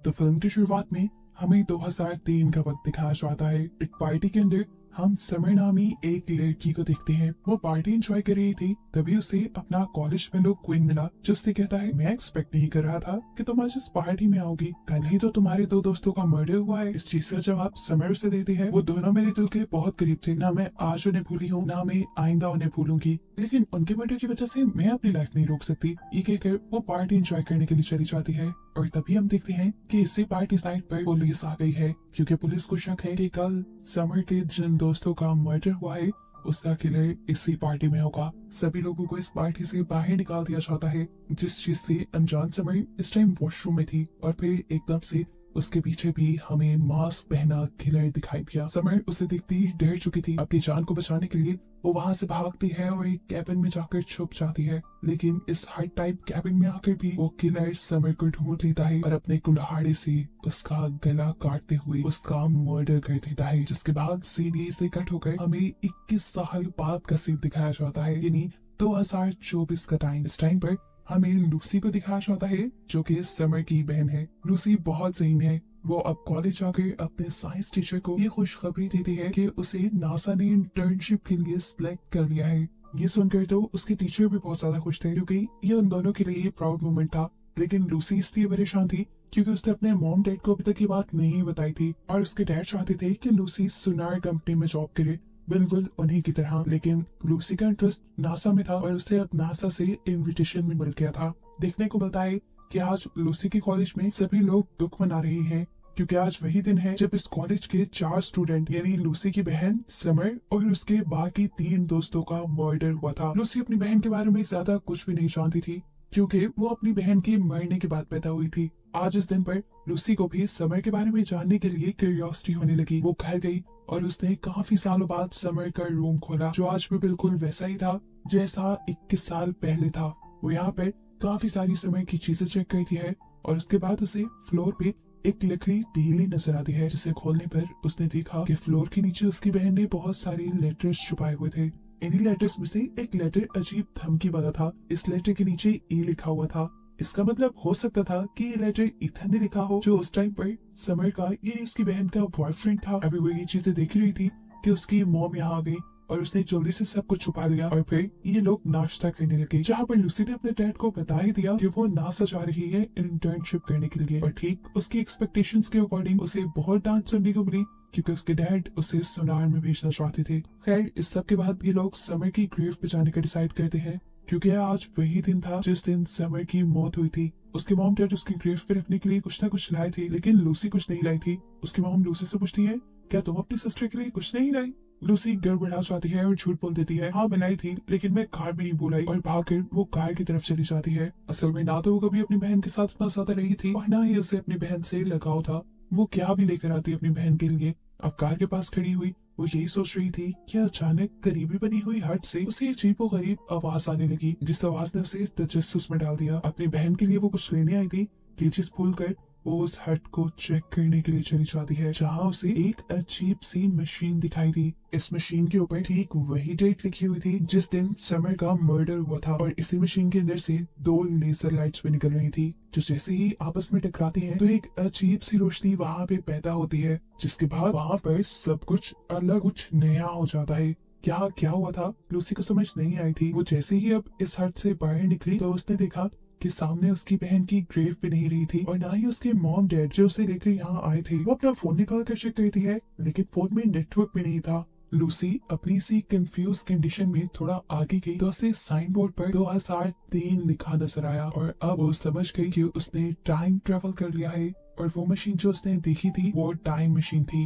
तो फिल्म की शुरुआत में हमें 2003 का वक्त दिखाया जाता है। एक पार्टी के अंदर हम समर नामी एक लड़की को देखते हैं। वो पार्टी एंजॉय कर रही थी, तभी उसे अपना कॉलेज फेलो क्वीन मिला, जो उससे कहता है, मैं एक्सपेक्ट नहीं कर रहा था कि तुम आज इस पार्टी में आओगी। कल ही तो तुम्हारे दो दोस्तों का मर्डर हुआ है। इस चीज का जवाब समर उसे देती है। वो दोनों मेरे दिल के बहुत करीब थे। ना मैं आज उन्हें भूली हूँ, ना मैं आइंदा उन्हें भूलूंगी, लेकिन उनके मर्डर की वजह से मैं अपनी लाइफ नहीं रोक सकती। ये कहकर वो पार्टी एंजॉय करने के लिए चली जाती है। और तभी हम देखते हैं कि इसी पार्टी साइड पर पुलिस आ गई है, क्योंकि पुलिस को शक है कि कल समर के जिन दोस्तों का मर्डर हुआ है उसका किलर इसी पार्टी में होगा। सभी लोगों को इस पार्टी से बाहर निकाल दिया जाता है, जिस चीज से अनजान समर इस टाइम वॉशरूम में थी। और फिर एकदम से उसके पीछे भी हमें मास्क पहना किलर दिखाई दिया। समर उसे देखते ही डर चुकी थी। अपनी जान को बचाने के लिए वो वहां से भागती है और एक कैबिन में जाकर छुप जाती है। लेकिन इस हाई टाइप कैबिन में आकर भी वो किलर समर को ढूंढ लेता है और अपने कुल्हाड़े से उसका गला काटते हुए उसका मर्डर कर देता है। जिसके बाद सीन यही से कट होकर हमें 21 साल बाद का सीन दिखाया जाता है, यानी 2024 का टाइम। इस टाइम पर हमें लूसी को दिखाया जाता है, जो कि समर की बहन है। लूसी बहुत ज़हीन है। वो अब कॉलेज जाकर अपने साइंस टीचर को ये खुशखबरी देती है कि उसे नासा ने इंटर्नशिप के लिए सिलेक्ट कर लिया है। ये सुनकर तो उसके टीचर भी बहुत ज्यादा खुश थे, क्योंकि ये उन दोनों के लिए प्राउड मोमेंट था। लेकिन लूसी इसलिए परेशान थी क्योंकि उसने अपने मॉम डैड को अभी तक ये बात नहीं बताई थी, और उसके डैड चाहते थे कि लूसी सुनार कंपनी में जॉब करे, बिल्कुल उन्हीं की तरह। लेकिन लूसी का इंटरेस्ट नासा में था और उसे अब नासा से इनविटेशन भी मिल गया था। देखने को मिलता है कि आज लूसी के कॉलेज में सभी लोग दुख मना रहे हैं, क्योंकि आज वही दिन है जब इस कॉलेज के 4 स्टूडेंट, यानी लूसी की बहन समर और उसके बाकी 3 दोस्तों का मर्डर हुआ था। लूसी अपनी बहन के बारे में ज्यादा कुछ भी नहीं जानती थी, क्योंकि वो अपनी बहन के मरने के बाद पैदा हुई थी। आज इस दिन पर लूसी को भी समर के बारे में जानने के लिए क्यूरियोसिटी होने लगी। वो घर गई और उसने काफी सालों बाद समर का रूम खोला, जो आज भी बिल्कुल वैसा ही था जैसा 21 साल पहले था। वो यहाँ पर काफी सारी समर की चीजें चेक करती है, और उसके बाद उसे फ्लोर पे एक लकड़ी ढीली नजर आती है, जिसे खोलने पर उसने देखा कि फ्लोर के नीचे उसकी बहन ने बहुत सारे लेटर्स छुपाए हुए थे। इन्हीं लेटर्स में से एक लेटर अजीब धमकी वाला था। इस लेटर के नीचे ए लिखा हुआ था। इसका मतलब हो सकता था कि ये लेटर इथन ने लिखा हो, जो उस टाइम पर समर का, यानी उसकी बहन का बॉयफ्रेंड था। अभी वो ये चीजें देख रही थी कि उसकी मॉम यहाँ आ गई और उसने जल्दी से सब कुछ छुपा लिया। और फिर ये लोग नाश्ता करने लगे, जहाँ पर लूसी ने अपने डैड को बता ही दिया कि वो नासा जा रही है इंटर्नशिप करने के लिए। और ठीक उसकी एक्सपेक्टेशंस के अकॉर्डिंग उसे बहुत डांट सुनने को मिली, क्योंकि उसके डैड उसे सोनार में भेजना चाहते थे। खैर, इस सब के बाद ये लोग समर की ग्रेव पे जाने का डिसाइड करते हैं, क्योंकि आज वही दिन था जिस दिन समर की मौत हुई थी। उसके मॉम डैड उसकी ग्रेव पे रखने के लिए कुछ ना कुछ लाए थे, लेकिन लूसी कुछ नहीं लाई थी। उसकी मॉम लूसी से पूछती है, क्या तुम अपनी सिस्टर के लिए कुछ नहीं लाई? लूसी गड़बड़ा जाती है और झूठ बोल देती है, हाँ बनाई थी, लेकिन मैं कार में नहीं बुलाई। और भागकर वो कार की तरफ चली जाती है। असल में ना तो वो कभी अपनी बहन के साथ उतना ज्यादा रही थी, और ना ही उसे अपनी बहन से लगाव था। वो क्या भी लेकर आती अपनी बहन के लिए। अब कार के पास खड़ी हुई वो यही सोच रही थी कि अचानक करीबी बनी हुई हट से उसे अजीबोगरीब आवाज आने लगी, जिस आवाज ने उसे तजस्सुस में डाल दिया। अपनी बहन के लिए वो कुछ लेने आई थी, ये चीज भूलकर वो उस हट को चेक करने के लिए चली जाती है, जहाँ उसे एक अजीब सी मशीन दिखाई दी। इस मशीन के ऊपर ठीक वही डेट लिखी हुई थी जिस दिन समर का मर्डर हुआ था, और इसी मशीन के अंदर से 2 लेजर लाइट्स भी निकल रही थी, जो जैसे ही आपस में टकराती हैं तो एक अजीब सी रोशनी वहाँ पे पैदा होती है, जिसके बाद वहाँ पर सब कुछ अलग, कुछ नया हो जाता है। क्या क्या हुआ था लूसी को समझ नहीं आई थी। वो जैसे ही अब इस हट से बाहर निकली तो उसने देखा कि सामने उसकी बहन की ग्रेव भी नहीं रही थी, और ना ही उसके मॉम डैड जो उसे लेकर यहाँ आए थे। वो अपना फोन निकाल कर चेक करती है, लेकिन फोन में नेटवर्क भी नहीं था। लूसी अपनी सी कंफ्यूज कंडीशन में थोड़ा आगे गई तो उसे साइन बोर्ड पर 2003 लिखा नजर आया, और अब वो समझ गई कि उसने टाइम ट्रेवल कर लिया है, और वो मशीन जो उसने देखी थी वो टाइम मशीन थी।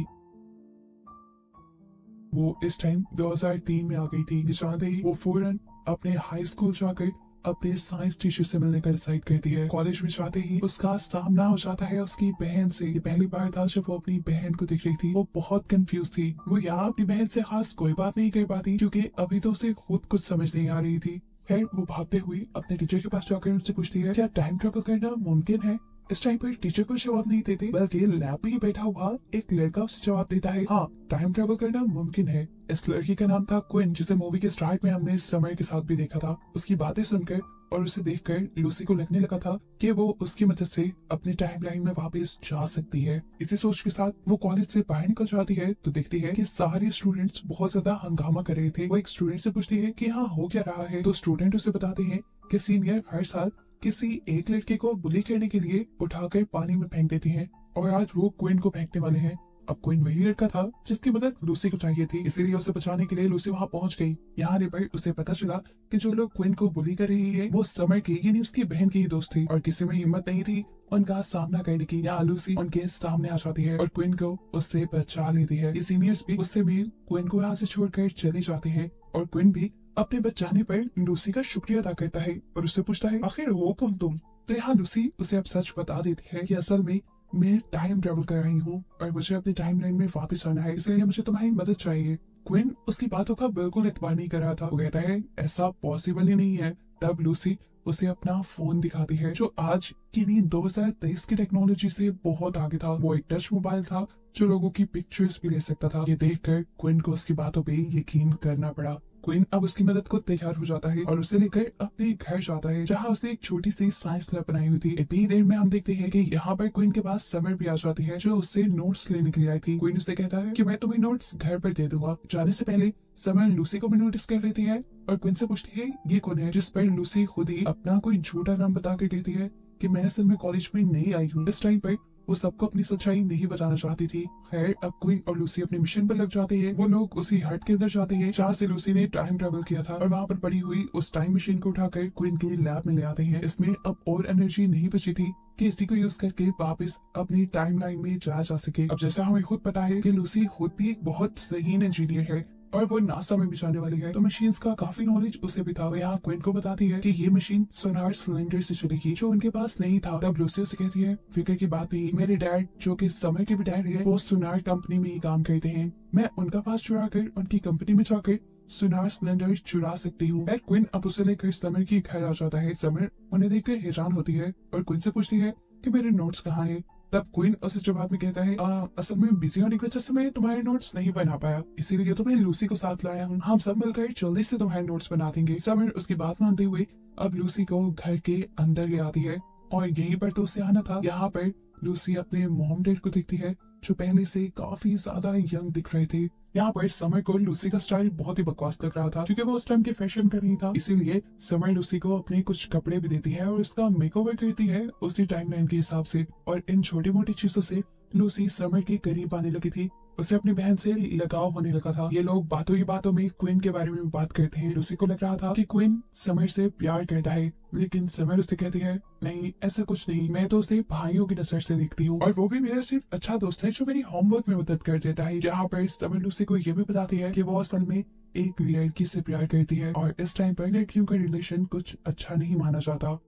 वो इस टाइम 2003 में आ गई थी। निशानदे ही वो फौरन अपने हाई स्कूल जाकर अपने साइंस टीचर से मिलने का डिसाइड करती है। कॉलेज में जाते ही उसका सामना हो जाता है उसकी बहन से। ये पहली बार था जब वो अपनी बहन को देख रही थी। वो बहुत कंफ्यूज थी। वो यहाँ अपनी बहन से खास कोई बात नहीं कर पाती, क्योंकि अभी तो उसे खुद कुछ समझ नहीं आ रही थी। खैर, वो भागते हुए अपने टीचर के पास जाकर उनसे पूछती है, क्या टाइम ट्रेवल करना मुमकिन है? इस टाइम पर टीचर को जवाब नहीं देते, बल्कि लैब में ही बैठा हुआ एक लड़का उसे जवाब देता है, हाँ टाइम ट्रेवल करना मुमकिन है। इस लड़की का नाम था क्विन, जिसे मूवी के स्टार्ट में हमने समर के साथ भी देखा था। उसकी बातें सुनकर और उसे देखकर लूसी को लगने लगा था कि वो उसकी मदद से अपनी टाइमलाइन में वापस जा सकती है। इसी सोच के साथ वो कॉलेज से बाहर निकल जाती है तो देखती है कि सारे स्टूडेंट्स बहुत ज्यादा हंगामा कर रहे थे। वो एक स्टूडेंट से पूछती है कि हाँ हो क्या रहा है, तो स्टूडेंट उसे बताते हैं कि सीनियर हर साल किसी एक लड़के को बुली करने के लिए उठाकर पानी में फेंक देती हैं, और आज वो क्विन को फेंकने वाले हैं। अब क्विन वही लड़का था जिसकी मदद लूसी को चाहिए थी, इसीलिए उसे बचाने के लिए लूसी वहां पहुंच गई। यहाँ आने पर उसे पता चला कि जो लोग क्विन को बुली कर रही है वो समर की यानी उसकी बहन की ही दोस्त थी, और किसी में हिम्मत नहीं थी उनका सामना करने की। यहाँ लूसी उनके सामने आ जाती है और क्विन को उससे बचा लेती है। ये सीनियर्स भी उससे भी क्विन को यहाँ से छोड़कर चले जाते हैं, और क्विन भी अपने बचाने पर लूसी का शुक्रिया अदा करता है और उससे पूछता है आखिर हो कौन तुम। तो यहाँ लूसी उसे अब सच बता देती है कि असल में मैं टाइम ट्रेवल कर रही हूँ और मुझे अपनी टाइमलाइन में वापस आना है, इसलिए मुझे तुम्हारी मदद चाहिए। क्विन उसकी बातों का बिल्कुल इत्मीनान नहीं कर रहा था। वो कहता है ऐसा पॉसिबल ही नहीं है। तब लूसी उसे अपना फोन दिखाती है जो आज की नहीं 2023 की टेक्नोलॉजी से बहुत आगे था। वो एक टच मोबाइल था जो लोगों की पिक्चर्स भी ले सकता था। ये देखकर क्विन को उसकी बातों पे यकीन करना पड़ा। क्विन अब उसकी मदद को तैयार हो जाता है और उसे लेकर अपने घर जाता है, जहाँ उसने एक छोटी सी साइंस लैब बनाई हुई थी। इतनी देर में हम देखते हैं कि यहाँ पर क्विन के पास समर भी आ जाती है जो उससे नोट्स लेने के लिए आई थी। क्विन उससे कहता है कि मैं तुम्हें नोट्स घर पर दे दूंगा। जाने से पहले समर लूसी को भी नोटिस कर लेती है और क्विन से पूछती है ये कौन है, जिस पर लूसी खुद ही अपना कोई झूठा नाम बता कर कहती है कि मैं असल में कॉलेज में नहीं आई हूँ। इस टाइम पर वो सबको अपनी सच्चाई नहीं बताना चाहती थी। खैर अब क्वीन और लूसी अपने मिशन पर लग जाते हैं। वो लोग उसी हट के अंदर जाते हैं जहाँ से लूसी ने टाइम ट्रेवल किया था, और वहाँ पर पड़ी हुई उस टाइम मशीन को उठाकर क्वीन के लैब में ले आते हैं। इसमें अब और एनर्जी नहीं बची थी कि इसी को यूज करके वापस अपनी टाइमलाइन में जा सके। अब जैसा हमें खुद पता है कि लूसी खुद भी एक बहुत सही इंजीनियर है और वो नासा में भी जाने वाली है, तो मशीन्स का काफी नॉलेज उसे भी था। वो यहाँ क्विन को बताती है कि ये मशीन सोनार सिलेंडर से चलेगी जो उनके पास नहीं था। तब लूसी उसे कहती है फिक्र की बात नहीं, मेरे डैड जो कि समर के भी डैड है वो सोनार कंपनी में ही काम करते हैं। मैं उनका पास चुरा कर उनकी कंपनी में जाकर सोनार सिलेंडर चुरा सकती हूँ। क्विन अब उसे लेकर समर की घर आ जाता है। समर उन्हें देखकर हैरान होती है और क्विन से पूछती है कि मेरे नोट्स कहाँ हैं। तब क्वीन उसे जवाब में कहता है असल में बिजी होने की वजह से मैं तुम्हारे नोट्स नहीं बना पाया, इसीलिए तो मैं लूसी को साथ लाया हूँ। हम सब मिलकर जल्दी से तुम्हारे नोट्स बना देंगे। समर उसकी बात मानते हुए अब लूसी को घर के अंदर ले आती है और यहीं पर तो उसे आना था। यहाँ पर लूसी अपने मॉम डैड को देखती है जो पहले से काफी ज्यादा यंग दिख रहे थे। यहाँ पर समर को लूसी का स्टाइल बहुत ही बकवास लग रहा था क्योंकि वो उस टाइम के फैशन कर रही था, इसीलिए समर लूसी को अपने कुछ कपड़े भी देती है और उसका मेकओवर करती है उसी टाइमलाइन के हिसाब से। और इन छोटी मोटी चीजों से लूसी समर के करीब आने लगी थी, उसे अपनी बहन से लगाव होने लगा था। ये लोग बातों ही बातों में क्वीन के बारे में बात करते हैं। लूसी को लग रहा था कि क्वीन समर से प्यार करता है, लेकिन समर उससे कहती है नहीं ऐसा कुछ नहीं, मैं तो उसे भाइयों की नजर से देखती हूँ और वो भी मेरा सिर्फ अच्छा दोस्त है जो मेरी होमवर्क में मदद कर देता है। जहाँ पर समर लूसी को ये भी बताती है कि वो असल में एक लड़की से प्यार करती है और इस टाइम पर लड़कियों का रिलेशन कुछ अच्छा नहीं माना जाता।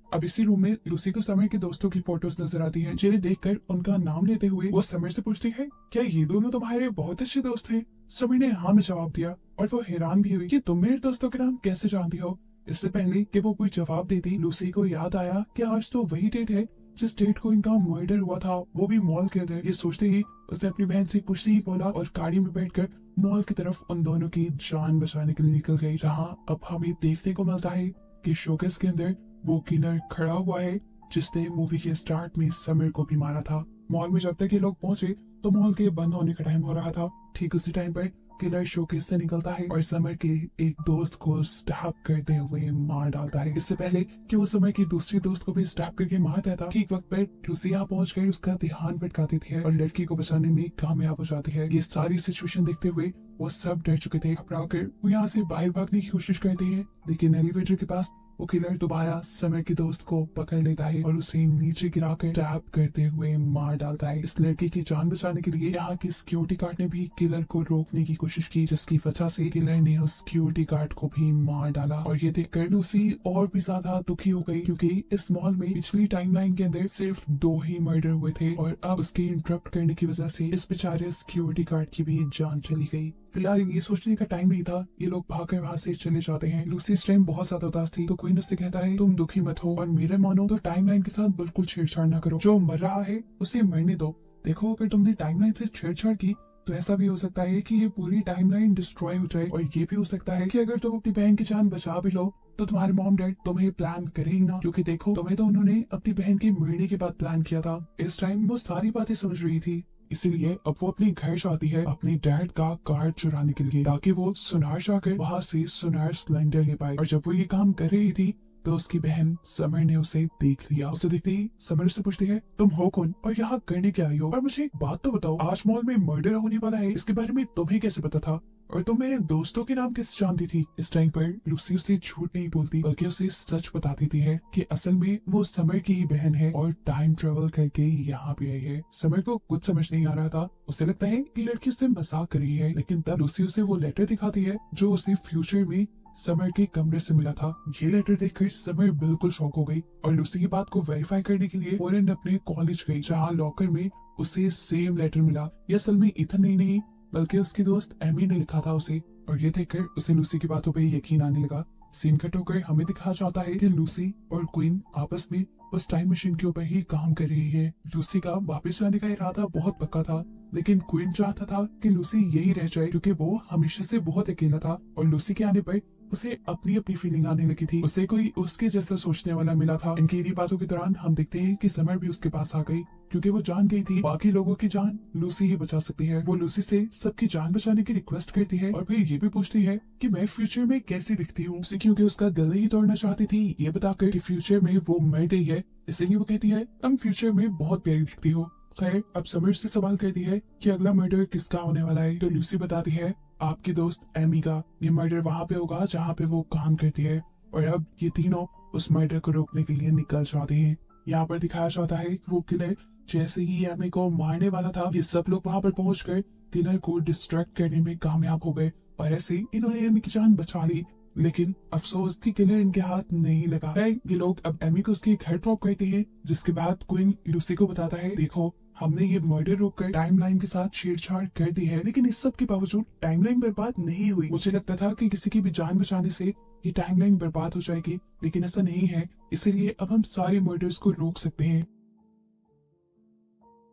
अब इसी रूम में लूसी को समर के दोस्तों की फोटोज नजर आती हैं, जिन्हें देखकर उनका नाम लेते हुए वो समर से पूछती है क्या ये दोनों तुम्हारे बहुत अच्छे दोस्त हैं। समर ने हाँ में जवाब दिया और वो हैरान भी हुई कि तुम मेरे दोस्तों के नाम कैसे जानती हो। इससे पहले कि वो कोई जवाब देती लूसी को याद आया कि आज तो वही डेट है जिस डेट को इनका मर्डर हुआ था, वो भी मॉल के अंदर। ये सोचते ही उसने अपनी बहन से कुछ नहीं बोला और गाड़ी में बैठकर मॉल की तरफ उन दोनों की जान बचाने के लिए निकल गई। जहाँ अब हमें देखने को मिलता है कि शोकेस के अंदर वो किलर खड़ा हुआ है जिसने मूवी के स्टार्ट में समर को भी मारा था। मॉल में जब तक ये लोग पहुंचे तो मॉल के बंद होने का टाइम हो रहा था। ठीक उसी टाइम पर किलर शोकेस से निकलता है और समर के एक दोस्त को स्टैब करते हुए मार डालता है। इससे पहले कि वो समर की दूसरी दोस्त को भी स्टैब करके मार देता, ठीक वक्त पर लूसी यहाँ पहुंच कर उसका ध्यान भटकाती थी और लड़की को बचाने में कामयाब हो जाती है। ये सारी सिचुएशन देखते हुए वो सब डर चुके थे। घबराकर वो यहाँ से बाहर भागने की कोशिश करते हैं, लेकिन एलिवेटर के पास वो किलर दोबारा समर के दोस्त को पकड़ लेता है और उसे नीचे गिराकर टैप करते हुए मार डालता है। इस लड़की की जान बचाने के लिए यहाँ के सिक्योरिटी गार्ड ने भी किलर को रोकने की कोशिश की, जिसकी वजह से किलर ने उस सिक्योरिटी गार्ड को भी मार डाला। और ये देखकर लूसी और भी ज्यादा दुखी हो गई क्योंकि इस मॉल में पिछली टाइमलाइन के अंदर सिर्फ 2 ही मर्डर हुए थे और अब उसके इंटरप्ट करने की वजह से इस बेचारे सिक्योरिटी गार्ड की भी जान चली गई। फिलहाल ये सोचने का टाइम नहीं था। ये लोग भागकर वहाँ से चले जाते हैं। लूसी इस टाइम बहुत ज्यादा उदास थी, तो क्वीन उससे कहता है तुम दुखी मत हो और मेरे मानो तो टाइमलाइन के साथ बिल्कुल छेड़छाड़ ना करो। जो मर रहा है उसे मरने दो। देखो अगर तुमने टाइमलाइन से छेड़छाड़ की तो ऐसा भी हो सकता है कि ये पूरी टाइमलाइन डिस्ट्रॉय हो जाए, और ये भी हो सकता है कि अगर तुम अपनी बहन की जान बचा भी लो तो तुम्हारे मॉम डैड तुम्हें प्लान करेंगे ना, क्योंकि देखो तुम्हें तो उन्होंने अपनी बहन के मरने के बाद प्लान किया था। इस टाइम वो सारी बातें समझ रही थी, इसीलिए अब वो अपने घर जाती है अपने डैड का कार चुराने के लिए, ताकि वो सुनार जाकर वहाँ से सुनार सिलेंडर ले पाए। और जब वो ये काम कर रही थी तो उसकी बहन समर ने उसे देख लिया। उसे देखते ही समर से पूछती है तुम हो कौन और यहाँ करने क्या आई हो, और मुझे एक बात तो बताओ, आज मॉल में मर्डर होने वाला है, इसके बारे में तुम्हें कैसे पता था, और तुम मेरे दोस्तों के नाम कैसे जानती थी। इस टाइम पर लूसी उसे झूठ नहीं बोलती, बल्कि उसे सच बता देती है कि असल में वो समर की ही बहन है और टाइम ट्रेवल करके यहाँ पे आई है। समर को कुछ समझ नहीं आ रहा था, उसे लगता है कि लड़की उससे मजाक कर रही है, लेकिन तब लूसी उसे वो लेटर दिखाती है जो उसे फ्यूचर में समर के कमरे से मिला था। ये लेटर देखकर समर बिल्कुल शॉक हो गई और लूसी की बात को वेरीफाई करने के लिए फौरन अपने कॉलेज गई, जहाँ लॉकर में उसे सेम लेटर मिला। ये असल में इथन नहीं बल्कि उसकी दोस्त एमी ने लिखा था उसे, और ये देखकर उसे लूसी की बातों पे यकीन आने लगा। सीन कट होकर हमें दिखाया जाता है कि लूसी और क्वीन आपस में उस टाइम मशीन के ऊपर ही काम कर रही है। लूसी का वापस जाने का इरादा बहुत पक्का था, लेकिन क्वीन चाहता था कि लूसी यही रह जाए, क्योंकि वो हमेशा से बहुत अकेला था और लूसी के आने पर उसे अपनी अपनी फीलिंग आने लगी थी। उसे कोई उसके जैसा सोचने वाला मिला था। इनकी इन्हीं बातों के दौरान हम देखते हैं कि समर भी उसके पास आ गई, क्योंकि वो जान गई थी बाकी लोगों की जान लूसी ही बचा सकती है। वो लूसी से सबकी जान बचाने की रिक्वेस्ट करती है और फिर ये भी पूछती है कि मैं फ्यूचर में कैसी दिखती हूँ, क्योंकि उसका दिल ही तोड़ना चाहती थी ये बताकर कि फ्यूचर में वो मर गई है। इसलिए वो कहती है तुम फ्यूचर में बहुत प्यारी दिखती हो। खैर अब समर से सवाल करती है कि अगला मर्डर किसका होने वाला है, तो लूसी बताती है आपकी दोस्त एमी का। ये मर्डर वहाँ पे होगा जहाँ पे वो काम करती है, और अब ये तीनों उस मर्डर को रोकने के लिए निकल जाते हैं। यहाँ पर दिखाया जाता है कि वो किलर जैसे ही एमी को मारने वाला था, ये सब लोग वहाँ पर पहुंचकर किलर को डिस्ट्रैक्ट करने में कामयाब हो गए, और ऐसे इन्होंने एमी की जान बचा ली। लेकिन अफसोस कि किलर इनके हाथ नहीं लगा है। ये लोग अब एमी को उसके घर ड्रॉप करते हैं, जिसके बाद क्वीन लूसी को बताता है देखो हमने ये मर्डर रोककर टाइमलाइन के साथ छेड़छाड़ कर दी है, लेकिन इस सब के बावजूद टाइमलाइन बर्बाद नहीं हुई। मुझे लगता था कि किसी की भी जान बचाने से ये टाइमलाइन बर्बाद हो जाएगी, लेकिन ऐसा नहीं है, इसीलिए अब हम सारे मर्डर्स को रोक सकते हैं।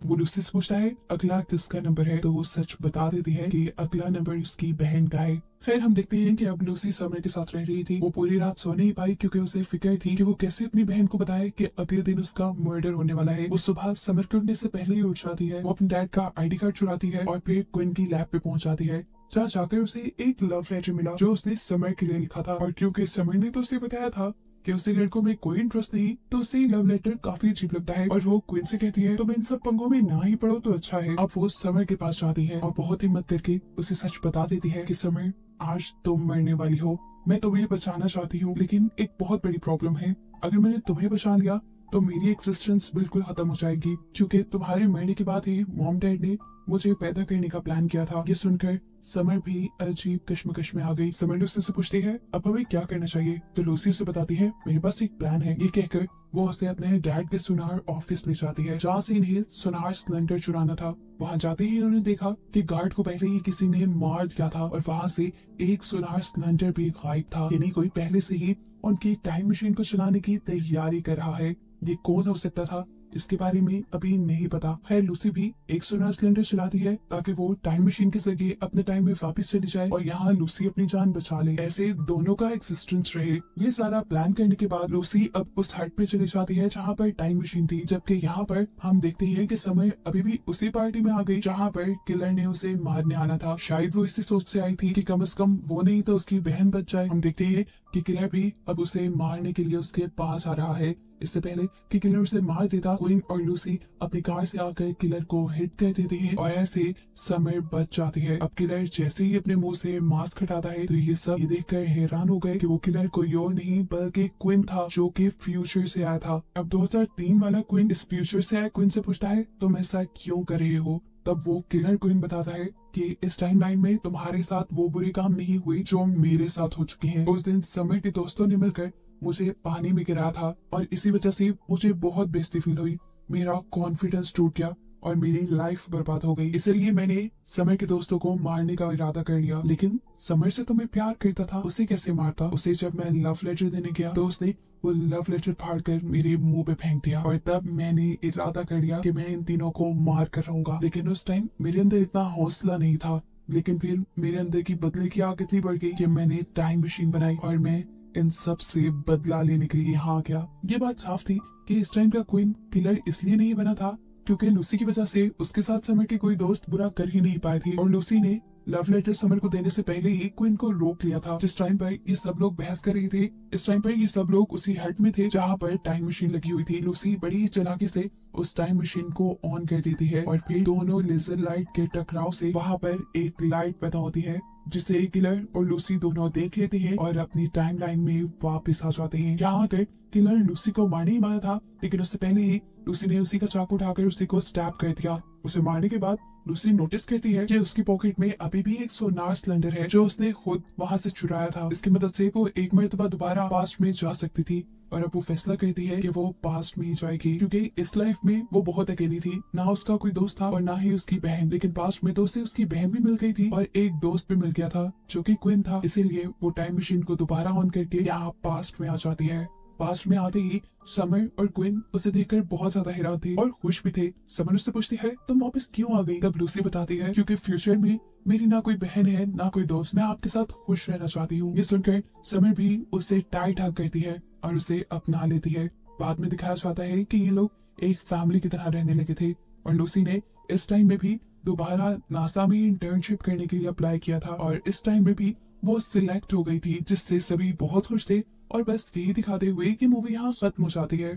वो लूसी से पूछता है अगला किसका नंबर है, तो वो सच बता देती है कि अगला नंबर उसकी बहन का है। फिर हम देखते हैं कि अब लूसी समर के साथ रह रही थी। वो पूरी रात सो नहीं पाई, क्योंकि उसे फिक्र थी कि वो कैसे अपनी बहन को बताए कि अगले दिन उसका मर्डर होने वाला है। वो सुबह समर के उठने से पहले ही उठ जाती है। वो अपने डैड का आईडी कार्ड चुराती है और फिर क्वीन की लैब पे पहुंच जाती है, जहाँ जाकर उसे एक लव लेटर मिला जो उसने समर के लिए लिखा था। और क्योंकि समर ने तो उसे बताया था कि उसे लड़कों में कोई इंटरेस्ट नहीं, तो उसे लव लेटर काफी अजीब लगता है और वो क्वीन से कहती है तुम इन सब पंगों में ना ही पढ़ो तो अच्छा है। अब वो समर के पास जाती है और बहुत हिम्मत करके उसे सच बता देती है कि समर आज तुम मरने वाली हो, मैं तुम्हें बचाना चाहती हूँ, लेकिन एक बहुत बड़ी प्रॉब्लम है। अगर मैंने तुम्हें बचा लिया तो मेरी एक्सिस्टेंस बिल्कुल खत्म हो जाएगी, क्योंकि तुम्हारे मरने के बाद ही मॉम डैड ने मुझे पैदा करने का प्लान किया था। ये सुनकर समर भी अजीब कश्मकश में आ गई। समर लूसी से पूछती है अब हमें क्या करना चाहिए, तो लूसी उसे बताती है मेरे पास एक प्लान है। ये कहकर वो उसे अपने डैड के सुनार ऑफिस ले जाती है, जहाँ से इन्हें सुनार सिलेंडर चुराना था। वहाँ जाते ही उन्होंने देखा कि गार्ड को पहले ही किसी ने मार दिया था और वहाँ से एक सुनार सिलेंडर भी गायब था, यानी कोई पहले से ही उनकी टाइम मशीन को चलाने की तैयारी कर रहा है। ये कौन हो सकता था इसके बारे में अभी नहीं पता है। लूसी भी एक सोनार सिलेंडर चलाती है ताकि वो टाइम मशीन के जरिए अपने टाइम में वापस चली जाए और यहाँ लूसी अपनी जान बचा ले, ऐसे दोनों का एक्सिस्टेंस रहे। ये सारा प्लान करने के बाद लूसी अब उस हट पे चली जाती है जहाँ पर टाइम मशीन थी, जबकि यहाँ पर हम देखते हैं कि समय अभी भी उसी पार्टी में आ गई जहाँ पर किलर ने उसे मारने आना था। शायद वो इसी सोच से आई थी कि कम से कम वो नहीं तो उसकी बहन बच जाए। हम देखते हैं कि किलर भी अब उसे मारने के लिए उसके पास आ रहा है। इससे पहले कि किलर उसे मार देता, क्वीन और लूसी अपनी कार से आकर किलर को हिट कर देते हैं और ऐसे समर बच जाती है। अब किलर जैसे ही अपने मुंह से मास्क हटाता है तो ये सब ये देखकर हैरान हो गए कि वो किलर कोई और नहीं बल्कि क्वीन था, जो कि फ्यूचर से आया था। अब 2003 वाला क्वीन इस फ्यूचर से आया क्वीन से पूछता है तुम ऐसा क्यों कर रहे हो। तब वो किलर क्वीन बताता है कि इस टाइमलाइन में तुम्हारे साथ वो बुरे काम नहीं हुए जो मेरे साथ हो चुके हैं। उस दिन समर के दोस्तों ने मिलकर मुझे पानी में गिराया था और इसी वजह से मुझे बहुत बेइज्जती फील हुई, मेरा कॉन्फिडेंस टूट गया और मेरी लाइफ बर्बाद हो गई। इसलिए मैंने समर के दोस्तों को मारने का इरादा कर लिया। लेकिन समर से तो मैं प्यार करता था, उसे कैसे मारता? उसे जब मैं लव लेटर देने गया तो उसने वो लव लेटर फाड़कर मेरे मुंह पे फेंक दिया। और तब मैंने इरादा कर लिया कि मैं इन तीनों को मार कर रहूंगा। लेकिन उस टाइम मेरे अंदर इतना हौसला नहीं था। लेकिन फिर मेरे अंदर की बदले की आग इतनी बढ़ गई कि मैंने टाइम मशीन बनाई और मैं इन सब से बदला लेने के लिए यहाँ गया। ये बात साफ थी कि इस टाइम का क्वीन किलर इसलिए नहीं बना था क्योंकि लूसी की वजह से उसके साथ समर के कोई दोस्त बुरा कर ही नहीं पाए थे और लूसी ने लव लेटर समर को देने से पहले ही क्वीन को रोक लिया था। जिस टाइम पर ये सब लोग बहस कर रहे थे, इस टाइम पर ये सब लोग उसी हट में थे जहाँ पर टाइम मशीन लगी हुई थी। लूसी बड़ी चालाकी से उस टाइम मशीन को ऑन कर देती है और फिर दोनों लेजर लाइट के टकराव से वहाँ पर एक लाइट पैदा होती है जिसे किलर और लूसी दोनों देख लेते हैं और अपनी टाइमलाइन में वापस आ जाते हैं। यहाँ आकर किलर लूसी को मारने ही वाला था, लेकिन उससे पहले ही लूसी ने उसी का चाकू उठाकर उसी को स्टैब कर दिया। उसे मारने के बाद लूसी नोटिस करती है कि उसकी पॉकेट में अभी भी एक सोनार सिलेंडर है जो उसने खुद वहाँ से चुराया था। इसकी मदद से वो एक मरतबा दोबारा पास्ट में जा सकती थी और अब वो फैसला करती है कि वो पास्ट में ही जाएगी क्योंकि इस लाइफ में वो बहुत अकेली थी। ना उसका कोई दोस्त था और ना ही उसकी बहन। लेकिन पास्ट में तो उसे उसकी बहन भी मिल गई थी और एक दोस्त भी मिल गया था जो कि क्वीन था। इसीलिए वो टाइम मशीन को दोबारा ऑन करके यहाँ पास्ट में आ जाती है। पास्ट में आते ही समर और क्वीन उसे देखकर बहुत ज्यादा हैरान थे और खुश भी थे। समर उससे पूछती है तुम वापस क्यों आ गई? तब लूसी बताती है क्योंकि फ्यूचर में मेरी ना कोई बहन है ना कोई दोस्त, मैं आपके साथ खुश रहना चाहती हूँ। ये सुनकर समर भी उसे टाइट हग करती है और उसे अपना लेती है। बाद में दिखाया जाता है कि ये लोग एक फैमिली की तरह रहने लगे थे और लूसी ने इस टाइम में भी दोबारा नासा में इंटर्नशिप करने के लिए अप्लाई किया था और इस टाइम में भी वो सिलेक्ट हो गई थी, जिससे सभी बहुत खुश थे। और बस यही दिखाते हुए कि मूवी यहाँ खत्म हो जाती है।